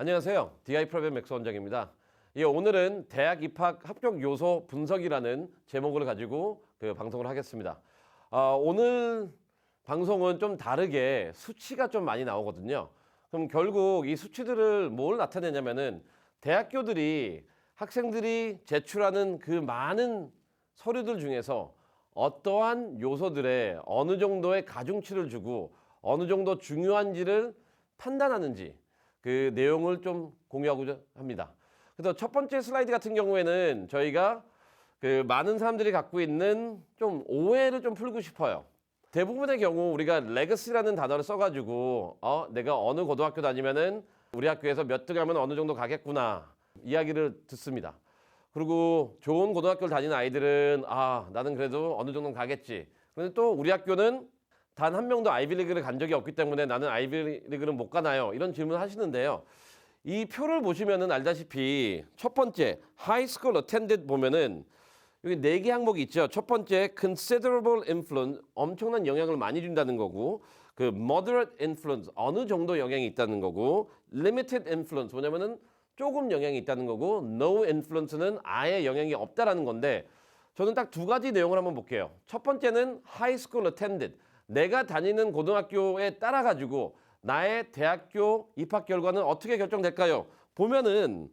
안녕하세요. DI 프로그램 맥스 원장입니다. 오늘은 대학 입학 합격 요소 분석이라는 제목을 가지고 방송을 하겠습니다. 오늘 방송은 좀 다르게 수치가 좀 많이 나오거든요. 그럼 결국 이 수치들을 뭘 나타내냐면은 대학교들이 학생들이 제출하는 그 많은 서류들 중에서 어떠한 요소들에 어느 정도의 가중치를 주고 어느 정도 중요한지를 판단하는지 그 내용을 좀 공유하고자 합니다. 그래서 첫 번째 슬라이드 같은 경우에는 저희가 그 많은 사람들이 갖고 있는 좀 오해를 좀 풀고 싶어요. 대부분의 경우 우리가 레거시라는 단어를 써가지고 내가 어느 고등학교 다니면은 우리 학교에서 몇 등 하면 어느 정도 가겠구나 이야기를 듣습니다. 그리고 좋은 고등학교를 다니는 아이들은 나는 그래도 어느 정도는 가겠지. 그런데 또 우리 학교는 단 한 명도 아이비리그를 간 적이 없기 때문에 나는 아이비리그는 못 가나요? 이런 질문을 하시는데요. 이 표를 보시면은 알다시피 첫 번째 High School Attended 보면은 여기 4개 항목이 있죠. 첫 번째 Considerable Influence, 엄청난 영향을 많이 준다는 거고, 그 Moderate Influence, 어느 정도 영향이 있다는 거고, Limited Influence, 뭐냐면은 조금 영향이 있다는 거고, No Influence는 아예 영향이 없다라는 건데, 저는 딱 두 가지 내용을 한번 볼게요. 첫 번째는 High School Attended, 내가 다니는 고등학교에 따라 가지고 나의 대학교 입학 결과는 어떻게 결정될까요? 보면은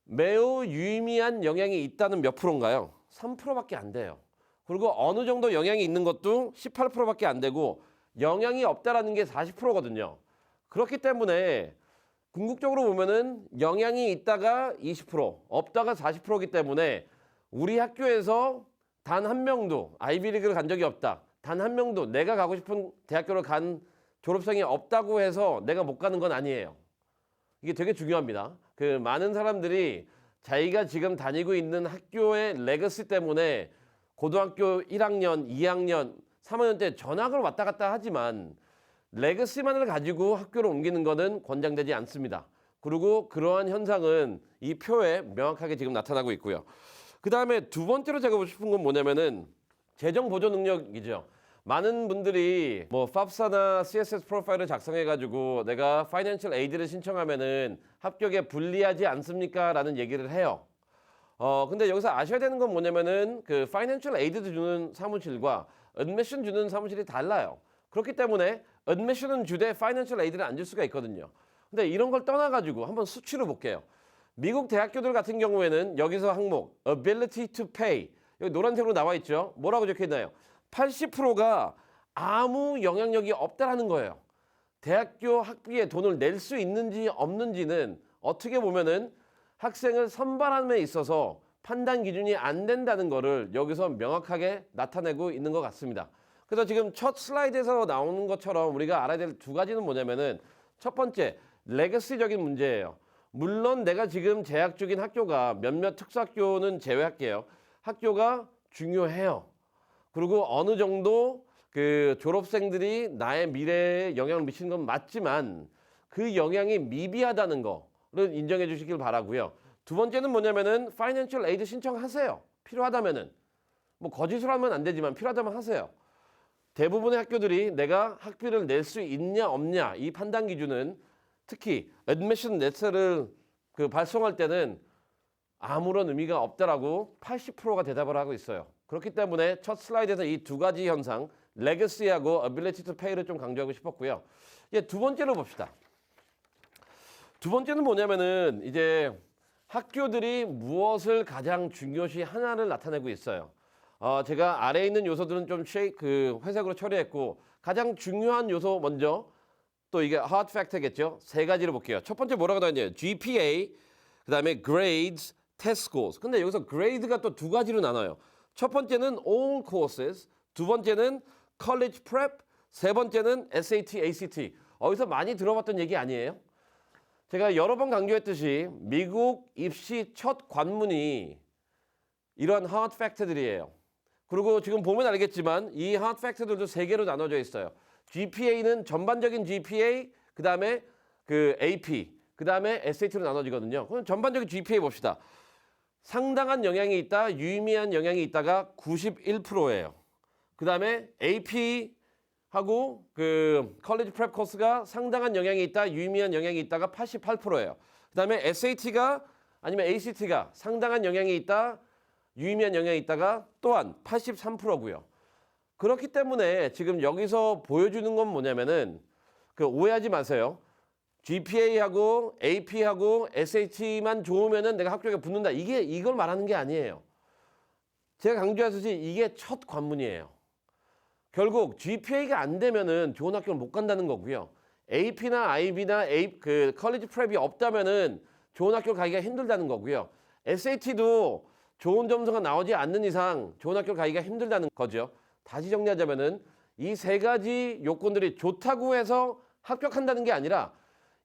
매우 유의미한 영향이 있다는 몇 프로인가요? 3%밖에 안 돼요. 그리고 어느 정도 영향이 있는 것도 18%밖에 안 되고 영향이 없다라는 게 40%거든요. 그렇기 때문에 궁극적으로 보면은 영향이 있다가 20%, 없다가 40%이기 때문에 우리 학교에서 단 한 명도 아이비리그를 간 적이 없다. 단 한 명도 내가 가고 싶은 대학교를 간 졸업생이 없다고 해서 내가 못 가는 건 아니에요. 이게 되게 중요합니다. 그 많은 사람들이 자기가 지금 다니고 있는 학교의 레거시 때문에 고등학교 1학년, 2학년, 3학년 때 전학을 왔다 갔다 하지만 레거시만을 가지고 학교를 옮기는 것은 권장되지 않습니다. 그리고 그러한 현상은 이 표에 명확하게 지금 나타나고 있고요. 그 다음에 두 번째로 제가 보고 싶은 건 뭐냐면은 재정 보조 능력이죠. 많은 분들이 뭐 FAFSA나 CSS 프로파일을 작성해가지고 내가 Financial Aid를 신청하면은 합격에 불리하지 않습니까? 라는 얘기를 해요. 근데 여기서 아셔야 되는 건 뭐냐면은 그 Financial Aid 주는 사무실과 Admission 주는 사무실이 달라요. 그렇기 때문에 Admission은 주되 Financial Aid를 안 줄 수가 있거든요. 근데 이런 걸 떠나가지고 한번 수치로 볼게요. 미국 대학교들 같은 경우에는 여기서 항목 Ability to Pay 여기 노란색으로 나와 있죠. 뭐라고 적혀 있나요? 80%가 아무 영향력이 없다라는 거예요. 대학교 학비에 돈을 낼 수 있는지 없는지는 어떻게 보면은 학생을 선발함에 있어서 판단 기준이 안 된다는 거를 여기서 명확하게 나타내고 있는 것 같습니다. 그래서 지금 첫 슬라이드에서 나오는 것처럼 우리가 알아야 될 두 가지는 뭐냐면은 첫 번째, 레거시적인 문제예요. 물론 내가 지금 재학 중인 학교가 몇몇 특수학교는 제외할게요. 학교가 중요해요. 그리고 어느 정도 그 졸업생들이 나의 미래에 영향을 미치는 건 맞지만 그 영향이 미비하다는 거를 인정해 주시길 바라고요. 두 번째는 뭐냐면은 Financial Aid 신청하세요. 필요하다면은. 뭐 거짓으로 하면 안 되지만 필요하다면 하세요. 대부분의 학교들이 내가 학비를 낼 수 있냐 없냐 이 판단 기준은 특히 Admission Letter를 그 발송할 때는 아무런 의미가 없다라고 80%가 대답을 하고 있어요. 그렇기 때문에 첫 슬라이드에서 이 두 가지 현상, 레거시하고 Ability to Pay를 좀 강조하고 싶었고요. 이제 두 번째로 봅시다. 두 번째는 뭐냐면은 이제 학교들이 무엇을 가장 중요시 하나를 나타내고 있어요. 제가 아래에 있는 요소들은 좀 회색으로 처리했고 가장 중요한 요소 먼저 또 이게 hard fact겠죠. 세 가지를 볼게요. 첫 번째 뭐라고 나왔냐면 GPA, 그 다음에 grades, test scores. 근데 여기서 grade가 또 두 가지로 나눠요. 첫 번째는 all courses, 두 번째는 college prep, 세 번째는 SAT, ACT. 어디서 많이 들어봤던 얘기 아니에요? 제가 여러 번 강조했듯이 미국 입시 첫 관문이 이런 hard fact들이에요. 그리고 지금 보면 알겠지만 이 hard fact들도 세 개로 나눠져 있어요. GPA는 전반적인 GPA, 그 다음에 그 AP, 그 다음에 SAT로 나눠지거든요. 그럼 전반적인 GPA 봅시다. 상당한 영향이 있다, 유의미한 영향이 있다가 91%예요. 그 다음에 AP 하고 그 컬리지 프랩 코스가 상당한 영향이 있다, 유의미한 영향이 있다가 88%예요. 그다음에 SAT가 아니면 ACT가 상당한 영향이 있다, 유의미한 영향이 있다가 또한 83%고요. 그렇기 때문에 지금 여기서 보여주는 건 뭐냐면은 그 오해하지 마세요. GPA하고 AP하고 SAT만 좋으면은 내가 학교에 붙는다. 이걸 말하는 게 아니에요. 제가 강조하듯이 이게 첫 관문이에요. 결국 GPA가 안 되면은 좋은 학교를 못 간다는 거고요. AP나 IB나 그 컬리지 프랩이 없다면은 좋은 학교 가기가 힘들다는 거고요. SAT도 좋은 점수가 나오지 않는 이상 좋은 학교 가기가 힘들다는 거죠. 다시 정리하자면은 이 세 가지 요건들이 좋다고 해서 합격한다는 게 아니라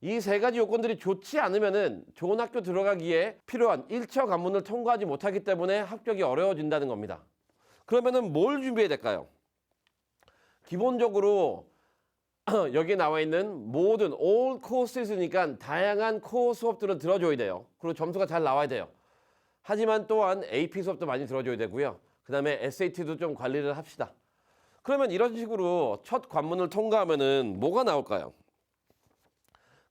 이 세 가지 요건들이 좋지 않으면은 좋은 학교 들어가기에 필요한 1차 관문을 통과하지 못하기 때문에 합격이 어려워진다는 겁니다. 그러면은 뭘 준비해야 될까요? 기본적으로 여기에 나와 있는 모든 all courses니까 다양한 코어 수업들을 들어줘야 돼요. 그리고 점수가 잘 나와야 돼요. 하지만 또한 AP 수업도 많이 들어줘야 되고요. 그 다음에 SAT도 좀 관리를 합시다. 그러면 이런 식으로 첫 관문을 통과하면은 뭐가 나올까요?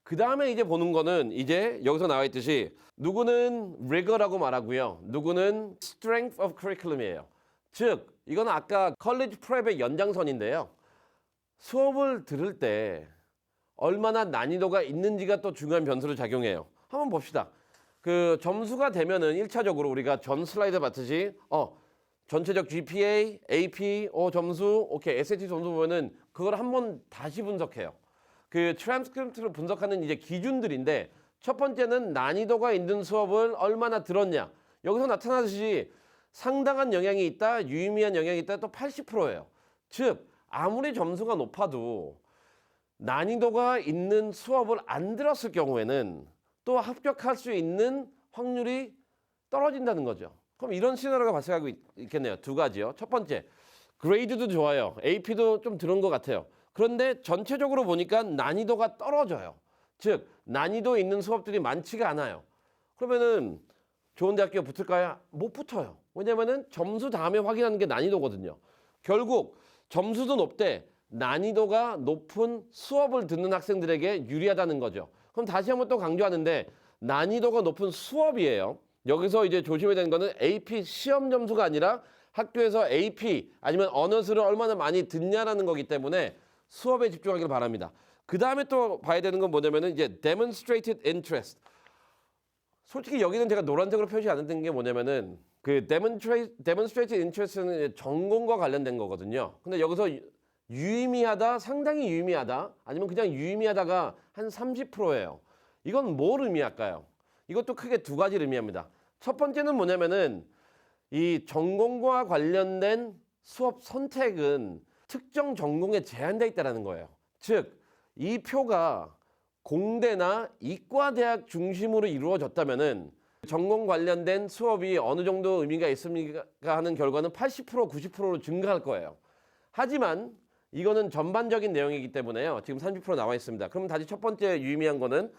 그 다음에 이제 보는 거는 이제 여기서 나와 있듯이 누구는 rigor라고 말하고요. 누구는 strength of curriculum이에요. 즉 이건 아까 컬리지 프랩의 연장선인데요. 수업을 들을 때 얼마나 난이도가 있는지가 또 중요한 변수로 작용해요. 한번 봅시다. 그 점수가 되면은 1차적으로 우리가 전 슬라이드 봤듯이 전체적 GPA, AP, 점수, 오케이, SAT 점수 보면은 그걸 한번 다시 분석해요. 그 트랜스크립트를 분석하는 이제 기준들인데 첫 번째는 난이도가 있는 수업을 얼마나 들었냐. 여기서 나타나듯이 상당한 영향이 있다, 유의미한 영향이 있다, 또 80%예요. 즉 아무리 점수가 높아도 난이도가 있는 수업을 안 들었을 경우에는 또 합격할 수 있는 확률이 떨어진다는 거죠. 그럼 이런 시나리오가 발생하고 있겠네요. 두 가지요. 첫 번째, 그레이드도 좋아요. AP도 좀 들은 것 같아요. 그런데 전체적으로 보니까 난이도가 떨어져요. 즉 난이도 있는 수업들이 많지가 않아요. 그러면은 좋은 대학교 붙을까요? 못 붙어요. 왜냐면은 점수 다음에 확인하는 게 난이도거든요. 결국 점수도 높되 난이도가 높은 수업을 듣는 학생들에게 유리하다는 거죠. 그럼 다시 한번 또 강조하는데 난이도가 높은 수업이에요. 여기서 이제 조심해야 되는 거는 AP 시험 점수가 아니라 학교에서 AP 아니면 언어수를 얼마나 많이 듣냐라는 거기 때문에 수업에 집중하기를 바랍니다. 그 다음에 또 봐야 되는 건 뭐냐면은 이제 demonstrated interest. 솔직히 여기는 제가 노란색으로 표시 안 했던 게 뭐냐면은 그 demonstrated interest는 전공과 관련된 거거든요. 근데 여기서 유의미하다, 상당히 유의미하다, 아니면 그냥 유의미하다가 한 30%예요. 이건 뭘 의미할까요? 이것도 크게 두 가지를 의미합니다. 첫 번째는 뭐냐면은 이 전공과 관련된 수업 선택은 특정 전공에 제한되어 있다는 거예요. 즉, 이 표가 공대나 이과대학 중심으로 이루어졌다면은 전공 관련된 수업이 어느 정도 의미가 있습니까 하는 결과는 80%, 90%로 증가할 거예요. 하지만 이거는 전반적인 내용이기 때문에요. 지금 30% 나와 있습니다. 그럼 다시 첫 번째 유의미한 거는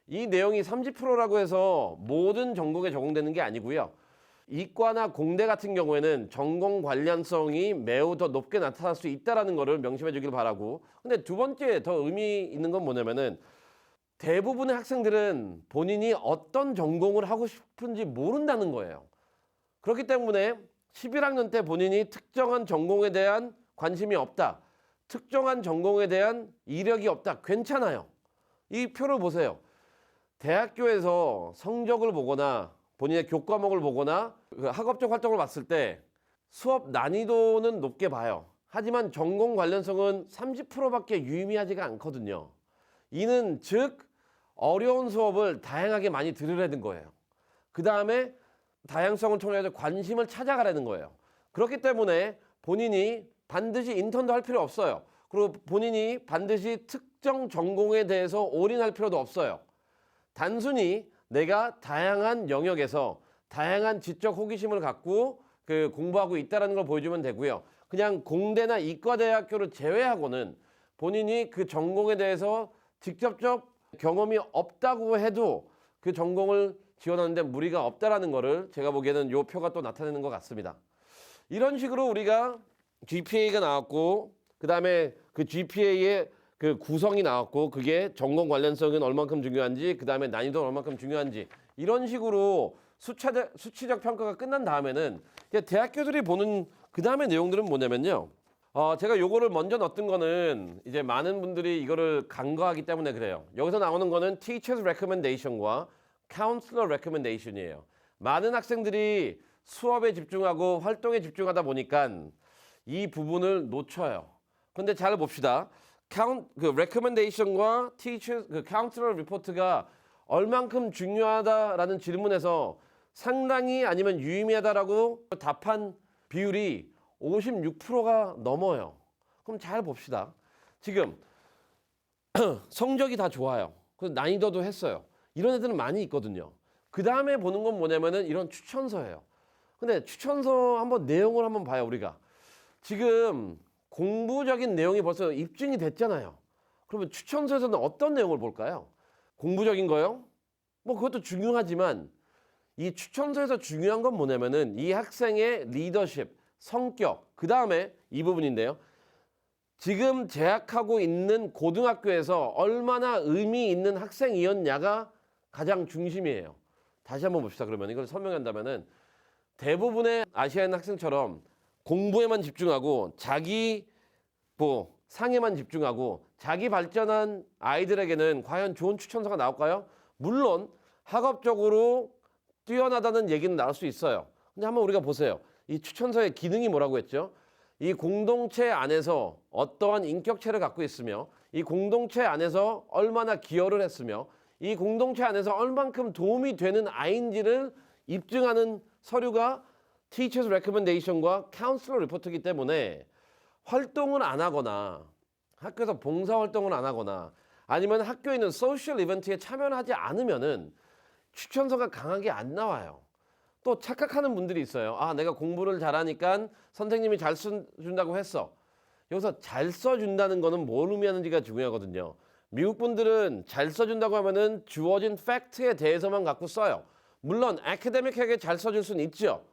이 내용이 30%라고 해서 모든 전공에 적용되는 게 아니고요. 이과나 공대 같은 경우에는 전공 관련성이 매우 더 높게 나타날 수 있다는 것을 명심해 주길 바라고. 근데 두 번째 더 의미 있는 건 뭐냐면은 대부분의 학생들은 본인이 어떤 전공을 하고 싶은지 모른다는 거예요. 그렇기 때문에 11학년 때 본인이 특정한 전공에 대한 관심이 없다. 특정한 전공에 대한 이력이 없다. 괜찮아요. 이 표를 보세요. 대학교에서 성적을 보거나 본인의 교과목을 보거나 학업적 활동을 봤을 때 수업 난이도는 높게 봐요. 하지만 전공 관련성은 30%밖에 유의미하지가 않거든요. 이는 즉 어려운 수업을 다양하게 많이 들으라는 거예요. 그 다음에 다양성을 통해서 관심을 찾아가라는 거예요. 그렇기 때문에 본인이 반드시 인턴도 할 필요 없어요. 그리고 본인이 반드시 특정 전공에 대해서 올인할 필요도 없어요. 단순히 내가 다양한 영역에서 다양한 지적 호기심을 갖고 공부하고 있다는 걸 보여주면 되고요. 그냥 공대나 이과대학교를 제외하고는 본인이 그 전공에 대해서 직접적 경험이 없다고 해도 그 전공을 지원하는데 무리가 없다라는 거를 제가 보기에는 이 표가 또 나타내는 것 같습니다. 이런 식으로 우리가 GPA가 나왔고 그다음에 그 GPA의 그 구성이 나왔고 그게 전공 관련성은 얼만큼 중요한지 그다음에 난이도는 얼만큼 중요한지 이런 식으로 수치적 평가가 끝난 다음에는 이제 대학교들이 보는 그다음에 내용들은 뭐냐면요. 제가 요거를 먼저 넣었던 거는 이제 많은 분들이 이거를 간과하기 때문에 그래요. 여기서 나오는 거는 Teacher's Recommendation과 Counselor Recommendation이에요. 많은 학생들이 수업에 집중하고 활동에 집중하다 보니까 이 부분을 놓쳐요. 근데 잘 봅시다. 그 recommendation과 teacher, 그 counselor report가 얼만큼 중요하다라는 질문에서 상당히 아니면 유의미하다라고 답한 비율이 56%가 넘어요. 그럼 잘 봅시다. 지금 성적이 다 좋아요. 그래서 난이도도 했어요. 이런 애들은 많이 있거든요. 그 다음에 보는 건 뭐냐면은 이런 추천서예요. 근데 추천서 한번 내용을 한번 봐요, 우리가. 지금 공부적인 내용이 벌써 입증이 됐잖아요. 그러면 추천서에서는 어떤 내용을 볼까요? 공부적인 거요? 뭐 그것도 중요하지만 이 추천서에서 중요한 건 뭐냐면은 이 학생의 리더십, 성격, 그 다음에 이 부분인데요. 지금 재학하고 있는 고등학교에서 얼마나 의미 있는 학생이었냐가 가장 중심이에요. 다시 한번 봅시다. 그러면 이걸 설명한다면은 대부분의 아시아인 학생처럼 공부에만 집중하고 자기 상에만 집중하고 자기 발전한 아이들에게는 과연 좋은 추천서가 나올까요? 물론 학업적으로 뛰어나다는 얘기는 나올 수 있어요. 근데 한번 우리가 보세요. 이 추천서의 기능이 뭐라고 했죠? 이 공동체 안에서 어떠한 인격체를 갖고 있으며 이 공동체 안에서 얼마나 기여를 했으며 이 공동체 안에서 얼만큼 도움이 되는 아이인지를 입증하는 서류가 Teacher's Recommendation과 Counselor Report이기 때문에 활동을 안 하거나 학교에서 봉사활동을 안 하거나 아니면 학교에 있는 소셜 이벤트에 참여를 하지 않으면은 추천서가 강하게 안 나와요. 또 착각하는 분들이 있어요. 내가 공부를 잘하니까 선생님이 잘 써준다고 했어. 여기서 잘 써준다는 거는 뭘 의미하는지가 중요하거든요. 미국 분들은 잘 써준다고 하면은 주어진 팩트에 대해서만 갖고 써요. 물론 애카데믹하게 잘 써줄 수는 있죠.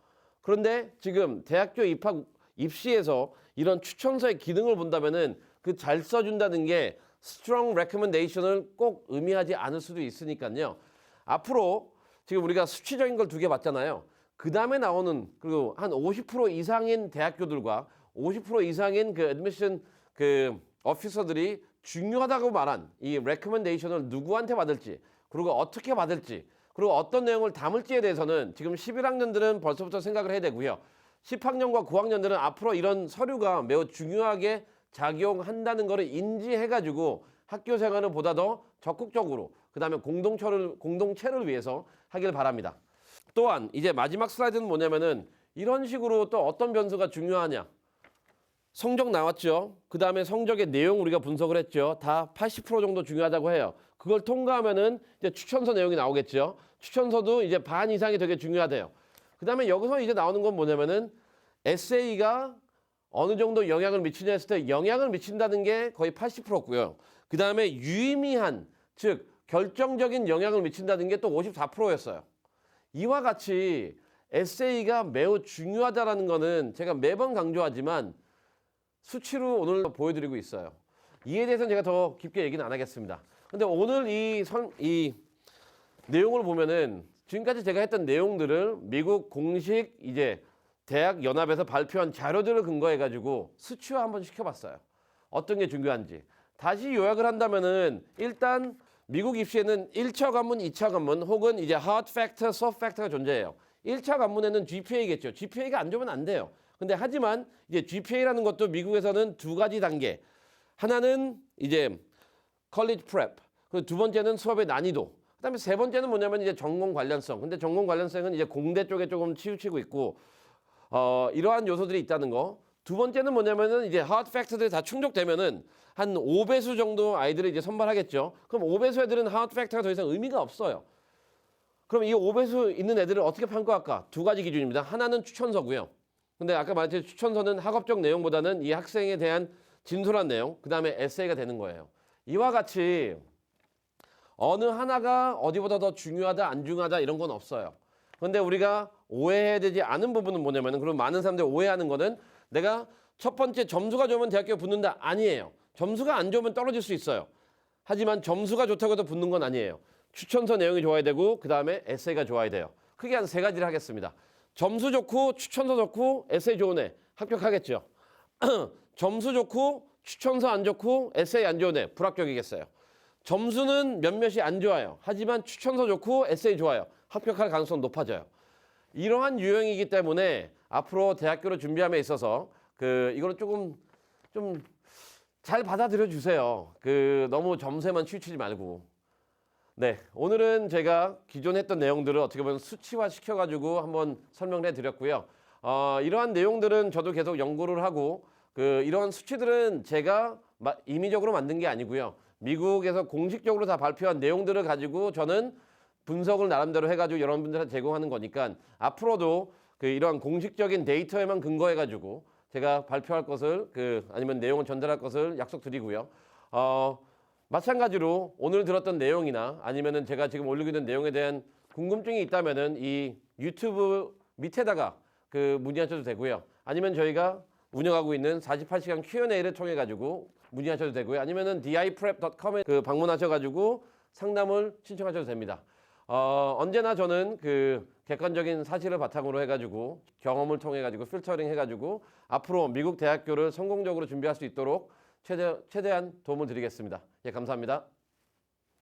그런데 지금 대학교 입시에서 이런 추천서의 기능을 본다면은 그 잘 써준다는 게 strong recommendation을 꼭 의미하지 않을 수도 있으니까요. 앞으로 지금 우리가 수치적인 걸 2개 봤잖아요. 그 다음에 나오는 그리고 한 50% 이상인 대학교들과 50% 이상인 그 admission 그 오피서들이 중요하다고 말한 이 recommendation을 누구한테 받을지 그리고 어떻게 받을지 그리고 어떤 내용을 담을지에 대해서는 지금 11학년들은 벌써부터 생각을 해야 되고요. 10학년과 9학년들은 앞으로 이런 서류가 매우 중요하게 작용한다는 것을 인지해가지고 학교 생활을 보다 더 적극적으로 그 다음에 공동체를 위해서 하길 바랍니다. 또한 이제 마지막 슬라이드는 뭐냐면은 이런 식으로 또 어떤 변수가 중요하냐. 성적 나왔죠. 그 다음에 성적의 내용 우리가 분석을 했죠. 다 80% 정도 중요하다고 해요. 그걸 통과하면은 이제 추천서 내용이 나오겠죠. 추천서도 이제 반 이상이 되게 중요하대요. 그 다음에 여기서 이제 나오는 건 뭐냐면은 에세이가 어느 정도 영향을 미치냐 했을 때 영향을 미친다는 게 거의 80%고요. 그 다음에 유의미한, 즉 결정적인 영향을 미친다는 게 또 54%였어요. 이와 같이 에세이가 매우 중요하다는 거는 제가 매번 강조하지만 수치로 오늘 보여드리고 있어요. 이에 대해서는 제가 더 깊게 얘기는 안 하겠습니다. 근데 오늘 이 내용을 보면은 지금까지 제가 했던 내용들을 미국 공식 이제 대학 연합에서 발표한 자료들을 근거해 가지고 수치화 한번 시켜봤어요. 어떤 게 중요한지. 다시 요약을 한다면은 일단 미국 입시에는 1차 관문, 2차 관문 혹은 이제 hard factor, soft factor가 존재해요. 1차 관문에는 GPA겠죠. GPA가 안 좋으면 안 돼요. 근데 하지만 이제 GPA라는 것도 미국에서는 2가지 단계. 하나는 이제 college prep. 그리고 2번째는 수업의 난이도. 그다음에 3번째는 뭐냐면 이제 전공 관련성. 근데 전공 관련성은 이제 공대 쪽에 조금 치우치고 있고 이러한 요소들이 있다는 거. 2번째는 뭐냐면은 이제 hard factor들이 다 충족되면은 한 5배수 정도 아이들을 이제 선발하겠죠. 그럼 5배수 애들은 hard factor가 더 이상 의미가 없어요. 그럼 이 5배수 있는 애들을 어떻게 평가할까? 2가지 기준입니다. 하나는 추천서고요. 근데 아까 말했듯이 추천서는 학업적 내용보다는 이 학생에 대한 진솔한 내용, 그 다음에 에세이가 되는 거예요. 이와 같이 어느 하나가 어디보다 더 중요하다, 안 중요하다 이런 건 없어요. 그런데 우리가 오해해야 되지 않은 부분은 뭐냐면은 그럼 많은 사람들이 오해하는 거는 내가 첫 번째 점수가 좋으면 대학교에 붙는다? 아니에요. 점수가 안 좋으면 떨어질 수 있어요. 하지만 점수가 좋다고 해서 붙는 건 아니에요. 추천서 내용이 좋아야 되고 그 다음에 에세이가 좋아야 돼요. 크게 한 세 가지를 하겠습니다. 점수 좋고 추천서 좋고 에세이 좋은 애 합격하겠죠. 점수 좋고 추천서 안 좋고 에세이 안 좋은 애 불합격이겠어요. 점수는 몇몇이 안 좋아요. 하지만 추천서 좋고 에세이 좋아요. 합격할 가능성 높아져요. 이러한 유형이기 때문에 앞으로 대학교를 준비함에 있어서 이거는 조금 좀 잘 받아들여 주세요. 너무 점수에만 치우치지 말고. 네, 오늘은 제가 기존에 했던 내용들을 어떻게 보면 수치화 시켜가지고 한번 설명을 해드렸고요. 이러한 내용들은 저도 계속 연구를 하고 이러한 수치들은 제가 임의적으로 만든 게 아니고요. 미국에서 공식적으로 다 발표한 내용들을 가지고 저는 분석을 나름대로 해가지고 여러분들한테 제공하는 거니까 앞으로도 이러한 공식적인 데이터에만 근거해가지고 제가 발표할 것을 아니면 내용을 전달할 것을 약속드리고요. 마찬가지로 오늘 들었던 내용이나 아니면은 제가 지금 올리고 있는 내용에 대한 궁금증이 있다면은 이 유튜브 밑에다가 문의하셔도 되고요. 아니면 저희가 운영하고 있는 48시간 Q&A를 통해 가지고 문의하셔도 되고요. 아니면은 diprep.com에 방문하셔 가지고 상담을 신청하셔도 됩니다. 언제나 저는 객관적인 사실을 바탕으로 해가지고 경험을 통해 가지고 필터링 해가지고 앞으로 미국 대학교를 성공적으로 준비할 수 있도록 최대한 도움을 드리겠습니다. 예, 감사합니다.